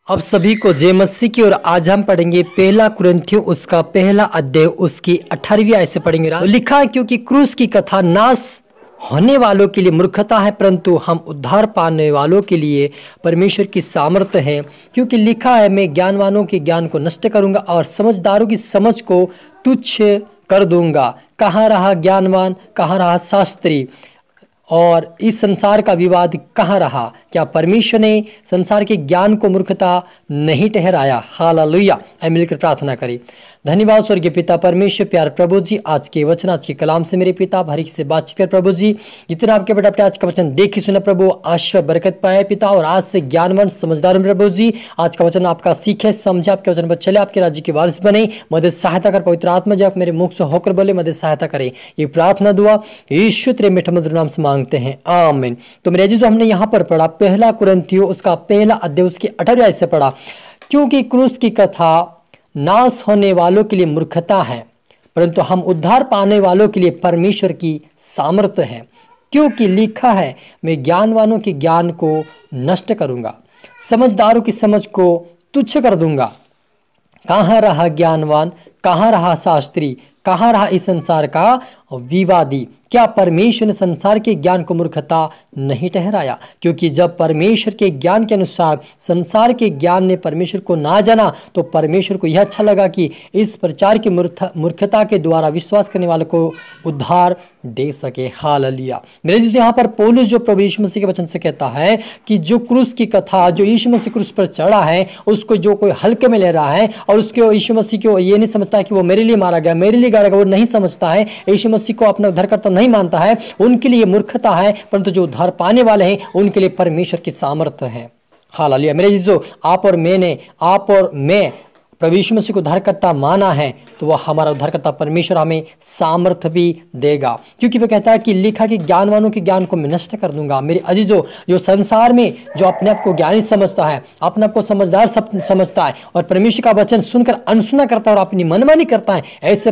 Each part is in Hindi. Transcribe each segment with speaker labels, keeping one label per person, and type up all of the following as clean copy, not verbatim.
Speaker 1: अब सभी को जय मसीह की। और आज हम पढ़ेंगे पहला कुरिन्थियों उसका पहला अध्याय उसकी 18वीं आयत से पढ़ेंगे। तो लिखा है, क्योंकि क्रूस की कथा नाश होने वालों के लिए मूर्खता है, परंतु हम उद्धार पाने वालों के लिए परमेश्वर की सामर्थ्य है। क्योंकि लिखा है, मैं ज्ञानवानों के ज्ञान को नष्ट करूंगा और समझदारों की समझ को तुच्छ कर दूंगा। कहाँ रहा ज्ञानवान, कहाँ रहा शास्त्री, और इस संसार का विवाद कहाँ रहा? क्या परमेश्वर ने संसार के ज्ञान को मूर्खता नहीं ठहराया? हालेलुया। आइए मिलकर प्रार्थना करें। धन्यवाद स्वर्गीय पिता परमेश्वर, प्यार प्रभु जी, आज के वचन, आज के कलाम से मेरे पिता हरीक से बातचीत कर प्रभु जी। जितना आपके बेटा अपने आज का वचन देखी सुना प्रभु, आशीर्वाद बरकत पाए पिता, और आज से ज्ञानवान समझदार प्रभु जी आज का वचन आपका सीखे समझे, आपके वचन पर चले, आपके राज्य के वारिस बने। मदद सहायता कर पवित्र आत्मा जी, आप मेरे मुख से होकर बोले, मदद सहायता करें। ये प्रार्थना दुआ यीशु तेरे मीठे मधुर नाम से मांगते हैं, आमीन। तो मेरे अजीजों, हमने यहाँ पर पढ़ा पहला कुरिन्थियों उसका पहला अध्याय उसकी 18वीं आयत से पढ़ा। क्योंकि क्रूस की कथा नाश होने वालों के लिए मूर्खता है, परंतु हम उद्धार पाने वालों के लिए परमेश्वर की सामर्थ्य है। क्योंकि लिखा है, मैं ज्ञानवानों के ज्ञान को नष्ट करूंगा, समझदारों की समझ को तुच्छ कर दूंगा। कहाँ रहा ज्ञानवान, कहाँ रहा शास्त्री, कहाँ रहा इस संसार का विवादी? क्या परमेश्वर ने संसार के ज्ञान को मूर्खता नहीं ठहराया? क्योंकि जब परमेश्वर के ज्ञान के अनुसार संसार के ज्ञान ने परमेश्वर को ना जाना, तो परमेश्वर को यह अच्छा लगा कि इस प्रचार की मूर्खता के द्वारा विश्वास करने वालों को उद्धार दे सके। हालेलुया। मेरे दोस्तों, यहाँ पर पौलुस जो प्रभु यीशु मसीह के वचन से कहता है कि जो क्रूस की कथा, जो यीशु मसीह क्रूस पर चढ़ा है, उसको जो कोई हल्के में ले रहा है और उसके यीशु मसीह को ये नहीं समझता है कि वो मेरे लिए मारा गया, मेरे लिए गाड़ा गया, वो नहीं समझता है, यीशु मसीह को अपना उद्धारकर्ता नहीं मानता है, उनके लिए मूर्खता है। परंतु जो उद्धार पाने वाले हैं उनके लिए परमेश्वर की सामर्थ्य है। हालेलुया। मेरे जीजो, आप और मैं प्रभु यीशु मसीह को उद्धारकर्ता माना है, तो वह हमारा उद्धारकर्ता परमेश्वर हमें सामर्थ्य भी देगा। क्योंकि वह कहता है कि लिखा कि ज्ञानवानों के ज्ञान को मैं नष्ट कर दूंगा। मेरे अजीजों, जो संसार में जो अपने आप को ज्ञानी समझता है, अपने आप को समझदार समझता है और परमेश्वर का वचन सुनकर अनसुना करता है और अपनी मनमानी करता है, ऐसे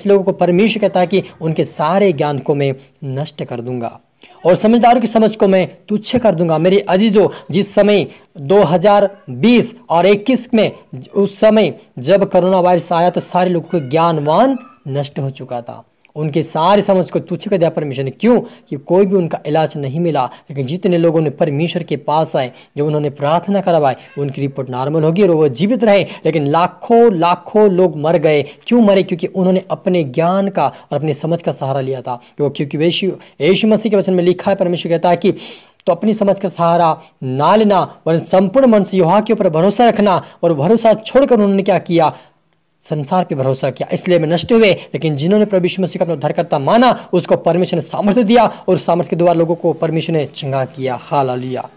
Speaker 1: लोगों को परमेश्वर कहता है कि उनके सारे ज्ञान को मैं नष्ट कर दूंगा और समझदारों की समझ को मैं तुच्छ कर दूंगा। मेरे अजीजों, जिस समय 2020 और 21 में, उस समय जब कोरोना वायरस आया, तो सारे लोगों को ज्ञानवान नष्ट हो चुका था, उनके सारी समझ को तुच्छ कर दिया परमेश्वर ने। क्यों? कि कोई भी उनका इलाज नहीं मिला। लेकिन जितने लोगों ने परमेश्वर के पास आए, जब उन्होंने प्रार्थना करवाई, उनकी रिपोर्ट नॉर्मल होगी और वो जीवित रहे। लेकिन लाखों लोग मर गए। क्यों मरे? क्योंकि उन्होंने अपने ज्ञान का और अपनी समझ का सहारा लिया था। क्योंकि यीशु मसीह के वचन में लिखा है, परमेश्वर कहता है कि तो अपनी समझ का सहारा ना लेना, वरन संपूर्ण मन से यहोवा के ऊपर भरोसा रखना। और भरोसा छोड़कर उन्होंने क्या किया? संसार पे भरोसा किया, इसलिए में नष्ट हुए। लेकिन जिन्होंने प्रभु यीशु मसीह का अपना उद्धारकर्ता माना, उसको परमेश्वर ने सामर्थ्य दिया और सामर्थ्य के द्वारा लोगों को परमेश्वर ने चंगा किया। हालेलुया।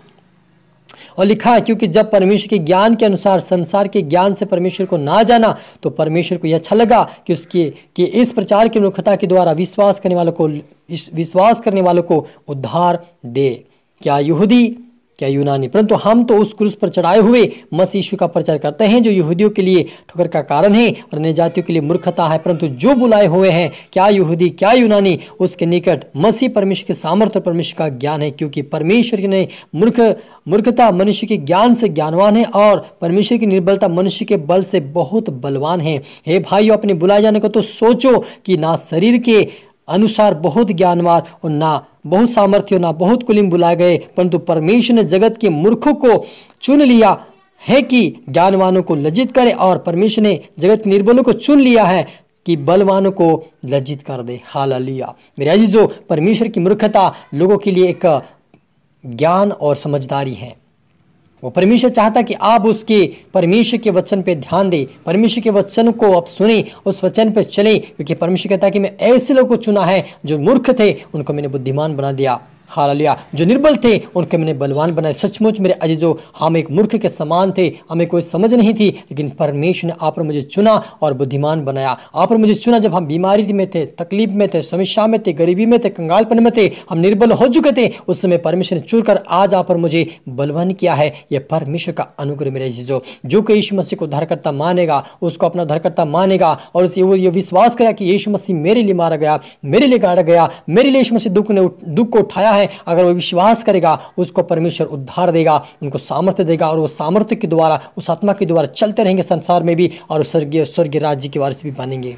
Speaker 1: और लिखा है, क्योंकि जब परमेश्वर के ज्ञान के अनुसार संसार के ज्ञान से परमेश्वर को ना जाना, तो परमेश्वर को यह अच्छा लगा कि इस प्रचार की मूर्खता के द्वारा विश्वास करने वालों को उद्धार दे। क्या यहूदी, क्या यूनानी, परंतु हम तो उस क्रूस पर चढ़ाए हुए मसीह यीशु का प्रचार करते हैं, जो यहूदियों के लिए ठोकर का कारण है और अन्य जातियों के लिए मूर्खता है। परंतु जो बुलाए हुए हैं, क्या यहूदी क्या यूनानी, उसके निकट मसीह परमेश्वर के सामर्थ्य और परमेश्वर का ज्ञान है। क्योंकि परमेश्वर ने मूर्खता मनुष्य के ज्ञान से ज्ञानवान है और परमेश्वर की निर्बलता मनुष्य के बल से बहुत बलवान है। हे भाइयों, अपने बुलाए जाने को तो सोचो कि ना शरीर के अनुसार बहुत ज्ञानवान और ना बहुत सामर्थ्य, ना बहुत कुलीन बुलाए गए, परंतु परमेश्वर ने जगत के मूर्खों को चुन लिया है कि ज्ञानवानों को लज्जित करे, और परमेश्वर ने जगत के निर्बलों को चुन लिया है कि बलवानों को लज्जित कर दे। हालेलुया। मेरे अजीजों, परमेश्वर की मूर्खता लोगों के लिए एक ज्ञान और समझदारी है। वो परमेश्वर चाहता कि आप उसके परमेश्वर के वचन पे ध्यान दें, परमेश्वर के वचन को आप सुने, उस वचन पे चलें। क्योंकि परमेश्वर कहता है कि मैं ऐसे लोगों को चुना है जो मूर्ख थे, उनको मैंने बुद्धिमान बना दिया। हालेलुया। जो निर्बल थे उनके मैंने बलवान बनाया। सचमुच मेरे अजीजों, हम एक मूर्ख के समान थे, हमें कोई समझ नहीं थी, लेकिन परमेश्वर ने आप और मुझे चुना और बुद्धिमान बनाया। आप और मुझे चुना जब हम बीमारी में थे, तकलीफ में थे, समस्या में थे, गरीबी में थे, कंगालपन में थे, हम निर्बल हो चुके थे। उस समय परमेश्वर ने चुनकर आज आप और मुझे बलवान किया है। यह परमेश्वर का अनुग्रह मेरे अजीजों। जो कोई यीशु मसीह को उद्धारकर्ता मानेगा, उसको अपना उद्धारकर्ता मानेगा और वो ये विश्वास करेगा कि यीशु मसीह मेरे लिए मारा गया, मेरे लिए गाड़ा गया, मेरे लिए यीशु मसीह दुख को उठाया है, है, अगर वो विश्वास करेगा उसको परमेश्वर उद्धार देगा, उनको सामर्थ्य देगा और वो सामर्थ्य के द्वारा, उस आत्मा के द्वारा चलते रहेंगे संसार में भी और स्वर्गीय राज्य के वारिस भी बनेंगे।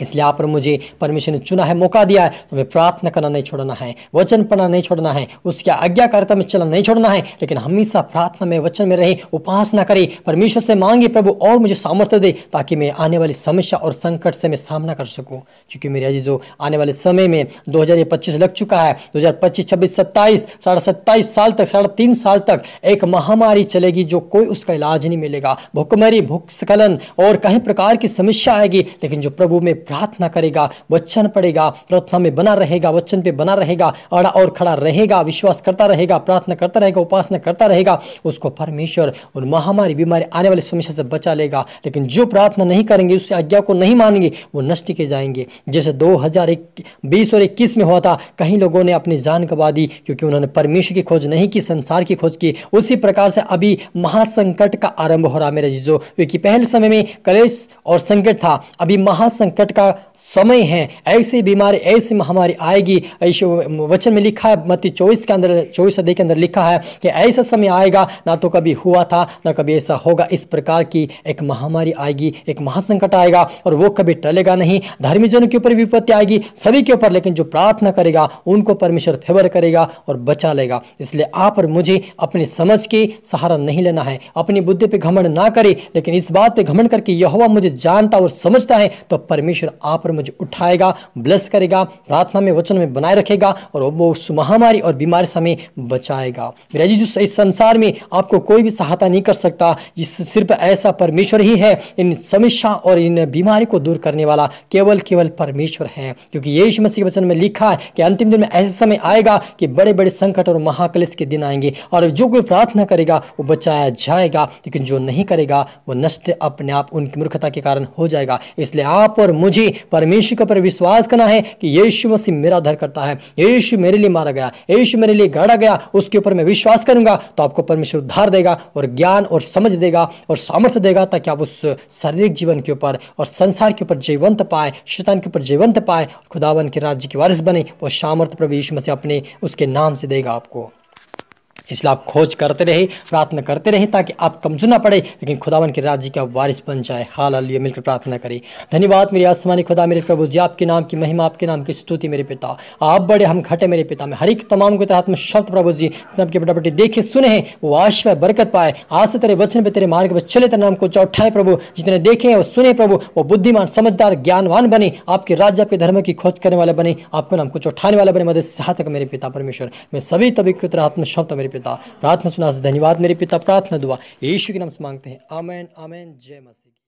Speaker 1: इसलिए आप और मुझे परमेश्वर ने चुना है, मौका दिया है, तो हमें प्रार्थना करना नहीं छोड़ना है, वचन पढ़ना नहीं छोड़ना है, उसकी आज्ञाकारिता में चलना नहीं छोड़ना है, लेकिन हमेशा प्रार्थना में, वचन में रहे, उपासना करे, परमेश्वर से मांगे प्रभु और मुझे सामर्थ्य दे, ताकि मैं आने वाली समस्या और संकट से मैं सामना कर सकूं। क्योंकि मेरे अजीजों, आने वाले समय में 2025 लग चुका है, 2025, 26, 27, 27 साल तक, 3.5 साल तक एक महामारी चलेगी जो कोई उसका इलाज नहीं मिलेगा। भूखमरी, भूस्खलन और कई प्रकार की समस्या आएगी, लेकिन जो प्रभु में प्रार्थना करेगा, वचन पढ़ेगा, प्रार्थना में बना रहेगा, वचन पे बना रहेगा, अड़ा और खड़ा रहेगा, विश्वास करता रहेगा, प्रार्थना करता रहेगा, उपासना करता रहेगा, उसको परमेश्वर उन महामारी, बीमारी, आने वाली समस्या से बचा लेगा। लेकिन जो प्रार्थना नहीं करेंगे, उससे आज्ञा को नहीं मानेंगे, वो नष्ट के जाएंगे। जैसे 2020 और 21 में हुआ था, कई लोगों ने अपनी जान गंवा दी क्योंकि उन्होंने परमेश्वर की खोज नहीं की, संसार की खोज की। उसी प्रकार से अभी महासंकट का आरंभ हो रहा मेरे जीजो, क्योंकि पहले समय में क्लेश और संकट था, अभी महासंकट का समय है। ऐसी बीमारी, ऐसी महामारी आएगी। वचन में लिखा है, मत्ती 24 के अंदर, 24 अध्याय के अंदर लिखा है कि ऐसा समय आएगा, ना तो कभी हुआ था ना कभी ऐसा होगा। इस प्रकार की एक महामारी आएगी, एक महासंकट आएगा और वो कभी टलेगा नहीं। धर्मी जनों के ऊपर विपत्ति आएगी, सभी के ऊपर, लेकिन जो प्रार्थना करेगा उनको परमेश्वर फेवर करेगा और बचा लेगा। इसलिए आप और मुझे अपनी समझ के सहारा नहीं लेना है, अपनी बुद्धि पे घमंड ना करे, लेकिन इस बात पे घमंड करके यहोवा मुझे जानता और समझता है, तो परमेश्वर आप और मुझे उठाएगा, ब्लेस करेगा, प्रार्थना में, वचन में बनाए रखेगा और वो उस महामारी और बीमारी से हमें बचाएगा। मेरा जी, जो इस संसार में आपको कोई भी सहायता नहीं कर सकता, जिस सिर्फ ऐसा परमेश्वर ही है इन समस्या और इन बीमारी को दूर करने वाला, केवल परमेश्वर है। क्योंकि यीशु मसीह के वचन में लिखा है कि अंतिम दिन में ऐसा समय आएगा कि बड़े बड़े संकट और महाक्लेश के दिन आएंगे और जो कोई प्रार्थना करेगा वो बचाया जाएगा, लेकिन जो नहीं करेगा वो नष्ट अपने आप उनकी मूर्खता के कारण हो जाएगा। इसलिए आप और मुझे परमेश्वर के ऊपर विश्वास करना है कि यीशु मसीह मेरा उद्धार करता है, यीशु मेरे लिए मारा गया, यीशु मेरे लिए गाड़ा गया, उसके ऊपर मैं विश्वास करूंगा तो आपको परमेश्वर उद्धार देगा और ज्ञान और समझ देगा और सामर्थ्य देगा, ताकि आप उस शारीरिक जीवन के ऊपर और संसार के ऊपर जयवंत पाए, शैतान के ऊपर जयवंत पाए, खुदावन के राज्य के वारिस बने। वो सामर्थ्य प्रभु यीशु मसीह अपने उसके नाम से देगा आपको। इसलिए आप खोज करते रहे, प्रार्थना करते रहे, ताकि आप कमजोर ना पड़े, लेकिन खुदावन के राज्य का वारिस बन जाए। हालेलुया। मिलकर प्रार्थना करें। धन्यवाद मेरे आसमानी खुदा, मेरे प्रभु जी, आपके नाम की महिमा, आपके नाम की स्तुति मेरे पिता। आप बड़े, हम घटे मेरे पिता। में हर एक तमाम को तहत में शब्द प्रभु जी आपके बेटा बेटी देखे सुने हैं, वो आशीष बरकत पाए, आज से तेरे वचन पे, तेरे मार्ग पर चले, तेरे नाम को चौठाए प्रभु। जितने देखे हैं वो सुने प्रभु, वो बुद्धिमान, समझदार, ज्ञानवान बने, आपके राज्य, आपके धर्म की खोज करने वाले बने, आपके नाम को चौठाने वाले बने। मदद सहायता मेरे पिता परमेश्वर, मैं सभी तभी की तरह आत्म शब्द मेरे पिता। प्रार्थना सुना से धन्यवाद मेरे पिता। प्रार्थना दुआ यीशु के नाम से मांगते हैं, आमीन आमीन। जय मसीह।